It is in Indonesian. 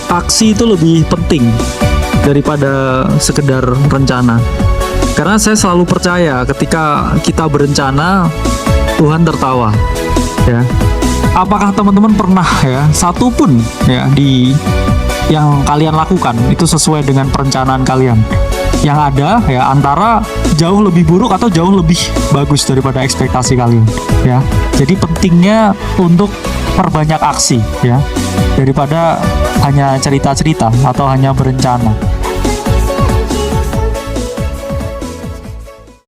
aksi itu lebih penting daripada sekedar rencana. Karena saya selalu percaya ketika kita berencana, Tuhan tertawa. Ya, apakah teman-teman pernah ya satupun ya di yang kalian lakukan itu sesuai dengan perencanaan kalian? Yang ada ya antara jauh lebih buruk atau jauh lebih bagus daripada ekspektasi kalian. Ya, jadi pentingnya untuk perbanyak aksi ya daripada hanya cerita-cerita atau hanya berencana.